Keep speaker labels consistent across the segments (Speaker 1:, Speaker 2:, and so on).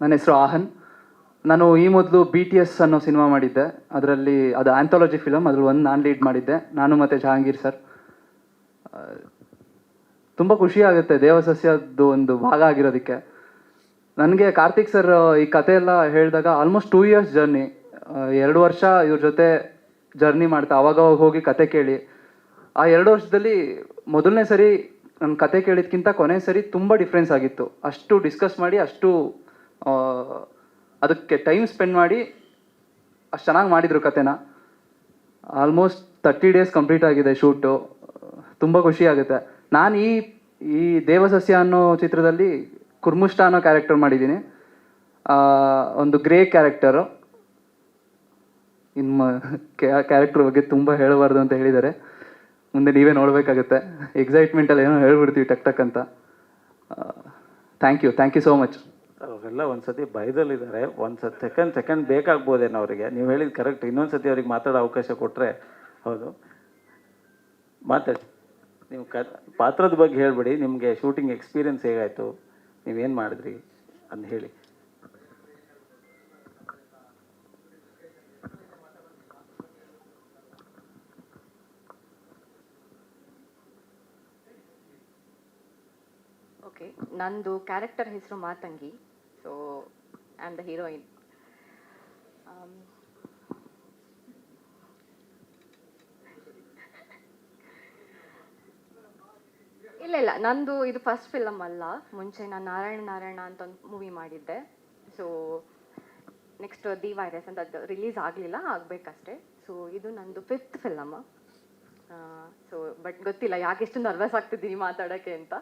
Speaker 1: ನನ್ನ ಹೆಸರು ಆಹನ್. ನಾನು ಈ ಮೊದಲು BTS ಅನ್ನೋ ಸಿನಿಮಾ ಮಾಡಿದ್ದೆ. ಅದರಲ್ಲಿ ಅದು ಆಂಥಾಲಜಿ ಫಿಲಮ್, ಅದ್ರಲ್ಲಿ ಒಂದು ನಾನು ಲೀಡ್ ಮಾಡಿದ್ದೆ, ನಾನು ಮತ್ತು ಜಹಾಂಗೀರ್ ಸರ್. ತುಂಬ ಖುಷಿ ಆಗುತ್ತೆ ದೇವಸಸ್ಯದ್ದು ಒಂದು ಭಾಗ ಆಗಿರೋದಕ್ಕೆ. ನನಗೆ ಕಾರ್ತಿಕ್ ಸರ್ ಈ ಕತೆ ಎಲ್ಲ ಹೇಳಿದಾಗ ಆಲ್ಮೋಸ್ಟ್ 2 years ಜರ್ನಿ, 2 ವರ್ಷ ಇವ್ರ ಜೊತೆ ಜರ್ನಿ ಮಾಡ್ತಾ ಅವಾಗವಾಗ ಹೋಗಿ ಕತೆ ಕೇಳಿ, ಆ 2 ವರ್ಷದಲ್ಲಿ ಮೊದಲನೇ ಸರಿ ನನ್ನ ಕತೆ ಕೇಳಿದ್ಕಿಂತ ಕೊನೆ ಸರಿ ತುಂಬ ಡಿಫ್ರೆನ್ಸ್ ಆಗಿತ್ತು. ಅಷ್ಟು ಡಿಸ್ಕಸ್ ಮಾಡಿ, ಅಷ್ಟು ಅದಕ್ಕೆ ಟೈಮ್ ಸ್ಪೆಂಡ್ ಮಾಡಿ ಅಷ್ಟು ಚೆನ್ನಾಗಿ ಮಾಡಿದರು ಕತೆನ. ಆಲ್ಮೋಸ್ಟ್ 30 days ಕಂಪ್ಲೀಟ್ ಆಗಿದೆ ಶೂಟು. ತುಂಬ ಖುಷಿ ಆಗುತ್ತೆ. ನಾನು ಈ ದೇವಸಸ್ಯ ಅನ್ನೋ ಚಿತ್ರದಲ್ಲಿ ಕುರ್ಮುಷ್ಟ ಅನ್ನೋ ಕ್ಯಾರೆಕ್ಟರ್ ಮಾಡಿದ್ದೀನಿ. ಒಂದು ಗ್ರೇ ಕ್ಯಾರೆಕ್ಟರು. ಇನ್ನು ಕ್ಯಾರೆಕ್ಟರ್ ಬಗ್ಗೆ ತುಂಬ ಹೇಳಬಾರ್ದು ಅಂತ ಹೇಳಿದ್ದಾರೆ, ಮುಂದೆ ನೀವೇ ನೋಡಬೇಕಾಗುತ್ತೆ. ಎಕ್ಸೈಟ್ಮೆಂಟಲ್ಲಿ ಏನೋ ಹೇಳ್ಬಿಡ್ತೀವಿ ಟಕ್ ಟಕ್ ಅಂತ. Thank you so much.
Speaker 2: ಅವರೆಲ್ಲ ಒಂದು ಸತಿ ಭಯದಲ್ಲಿದ್ದಾರೆ. ಒಂದು ಸೆಕೆಂಡ್ ಬೇಕಾಗ್ಬೋದೇನೋ ಅವರಿಗೆ. ನೀವು ಹೇಳಿದ್ದು ಕರೆಕ್ಟ್. ಇನ್ನೊಂದು ಸತಿ ಅವ್ರಿಗೆ ಮಾತಾಡೋ ಅವಕಾಶ ಕೊಟ್ಟರೆ. ಹೌದು, ಮಾತಾಡಿ. ನೀವು ಪಾತ್ರದ ಬಗ್ಗೆ ಹೇಳ್ಬಿಡಿ. ನಿಮಗೆ ಶೂಟಿಂಗ್ ಎಕ್ಸ್ಪೀರಿಯನ್ಸ್ ಹೇಗಾಯಿತು, ನೀವೇನು ಮಾಡಿದ್ರಿ ಅಂತ ಹೇಳಿ.
Speaker 3: ಓಕೆ, ನಂದು ಕ್ಯಾರೆಕ್ಟರ್ ಹೆಸರು Matangi. So I am the heroine. ಇಲ್ಲ, ನಂದು ಇದು ಫಸ್ಟ್ ಫಿಲಮ್ ಅಲ್ಲ. ಮುಂಚೆ ನಾನು ನಾರಾಯಣ ಅಂತ ಒಂದು ಮೂವಿ ಮಾಡಿದ್ದೆ. ಸೊ ನೆಕ್ಸ್ಟ್ ದಿ ವೈರಸ್ ಅಂತ, ಅದು ರಿಲೀಸ್ ಆಗಲಿಲ್ಲ, ಆಗಬೇಕಷ್ಟೇ. ಸೊ ಇದು ನಂದು 5th ಫಿಲಮ್. ಸೊ ಬಟ್ ಗೊತ್ತಿಲ್ಲ ಯಾಕೆ ಎಷ್ಟು ನರ್ವಸ್ ಆಗ್ತಿದ್ದೀನಿ ಮಾತಾಡೋಕ್ಕೆ ಅಂತ.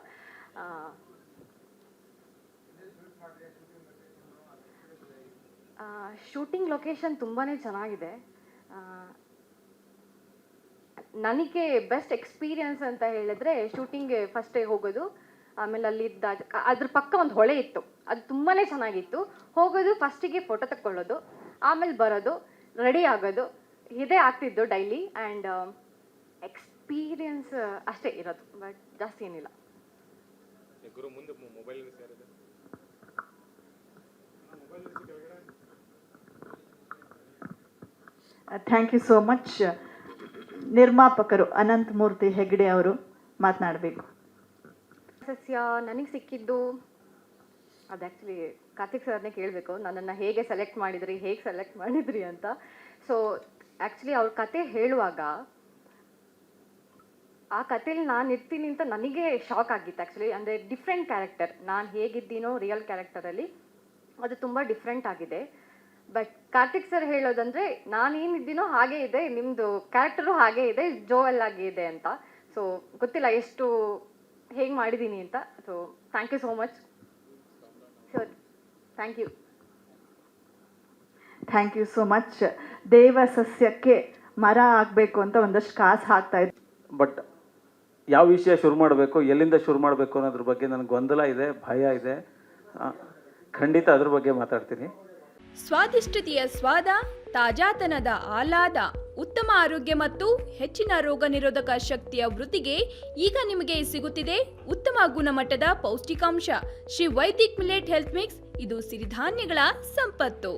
Speaker 3: ಶೂಟಿಂಗ್ ಲೊಕೇಶನ್ ತುಂಬಾ ಚೆನ್ನಾಗಿದೆ. ನನಗೆ ಬೆಸ್ಟ್ ಎಕ್ಸ್ಪೀರಿಯನ್ಸ್ ಅಂತ ಹೇಳಿದ್ರೆ ಶೂಟಿಂಗ್ಗೆ ಫಸ್ಟೇ ಹೋಗೋದು, ಆಮೇಲೆ ಅಲ್ಲಿದ್ದ ಅದ್ರ ಪಕ್ಕ ಒಂದು ಹೊಳೆ ಇತ್ತು, ಅದು ತುಂಬಾ ಚೆನ್ನಾಗಿತ್ತು. ಹೋಗೋದು, ಫಸ್ಟಿಗೆ ಫೋಟೋ ತಗೊಳ್ಳೋದು, ಆಮೇಲೆ ಬರೋದು, ರೆಡಿ ಆಗೋದು, ಇದೇ ಆಗ್ತಿದ್ದು ಡೈಲಿ. ಆ್ಯಂಡ್ ಎಕ್ಸ್ಪೀರಿಯನ್ಸ್ ಅಷ್ಟೇ ಇರೋದು, ಬಟ್ ಜಾಸ್ತಿ ಏನಿಲ್ಲ.
Speaker 4: Thank you so much. ನಿರ್ಮಾಪಕರು ಅನಂತ ಮೂರ್ತಿ ಹೆಗ್ಡೆ ಅವರು ಮಾತನಾಡಬೇಕು.
Speaker 3: ಸಸ್ಯ ನನಗೆ ಸಿಕ್ಕಿದ್ದು ಅದು ಆ್ಯಕ್ಚುಲಿ ಕಾರ್ತಿಕ್ ಸರ್ನೇ ಕೇಳಬೇಕು, ನನ್ನನ್ನು ಹೇಗೆ ಸೆಲೆಕ್ಟ್ ಮಾಡಿದ್ರಿ ಅಂತ. ಸೊ ಆ್ಯಕ್ಚುಲಿ ಅವ್ರ ಕತೆ ಹೇಳುವಾಗ ಆ ಕಥೆಯಲ್ಲಿ ನಾನು ಇರ್ತೀನಿ ಅಂತ ನನಗೆ ಶಾಕ್ ಆಗಿತ್ತು ಆ್ಯಕ್ಚುಲಿ. ಅಂದರೆ ಡಿಫ್ರೆಂಟ್ ಕ್ಯಾರೆಕ್ಟರ್, ನಾನು ಹೇಗಿದ್ದೀನೋ ರಿಯಲ್ ಕ್ಯಾರೆಕ್ಟರಲ್ಲಿ ಅದು ತುಂಬ ಡಿಫ್ರೆಂಟ್ ಆಗಿದೆ. ಬಟ್ ಕಾರ್ತಿಕ್ ಸರ್ ಹೇಳೋದಂದರೆ ನಾನೇನಿದ್ದೀನೋ ಹಾಗೇ ಇದೆ, ನಿಮ್ಮದು ಕ್ಯಾರೆಕ್ಟರು ಹಾಗೇ ಇದೆ, ಜೋವೆಲ್ ಆಗಿ ಇದೆ ಅಂತ. ಸೊ ಗೊತ್ತಿಲ್ಲ ಎಷ್ಟು ಹೇಗೆ ಮಾಡಿದ್ದೀನಿ ಅಂತ. So thank you so much sir. Thank
Speaker 4: you so much. ದೇವಸಸ್ಯಕ್ಕೆ ಮರ ಆಗಬೇಕು ಅಂತ ಒಂದಷ್ಟು ಕಾಸು ಹಾಕ್ತಾ ಇದ್ದೆ,
Speaker 2: ಬಟ್ ಯಾವ ವಿಷಯ ಶುರು ಮಾಡಬೇಕು, ಎಲ್ಲಿಂದ ಶುರು ಮಾಡಬೇಕು ಅನ್ನೋದ್ರ ಬಗ್ಗೆ ನನಗೆ ಗೊಂದಲ ಇದೆ, ಭಯ ಇದೆ. ಖಂಡಿತ ಅದ್ರ ಬಗ್ಗೆ ಮಾತಾಡ್ತೀನಿ.
Speaker 5: ಸ್ವಾದಿಷ್ಟತೆಯ ಸ್ವಾದ, ತಾಜಾತನದ ಆಹ್ಲಾದ, ಉತ್ತಮ ಆರೋಗ್ಯ ಮತ್ತು ಹೆಚ್ಚಿನ ರೋಗ ನಿರೋಧಕ ಶಕ್ತಿಯ ವೃದ್ಧಿಗೆ ಈಗ ನಿಮಗೆ ಸಿಗುತ್ತಿದೆ ಉತ್ತಮ ಗುಣಮಟ್ಟದ ಪೌಷ್ಟಿಕಾಂಶ Shri Vaidik millet health mix. ಇದು ಸಿರಿಧಾನ್ಯಗಳ ಸಂಪತ್ತು.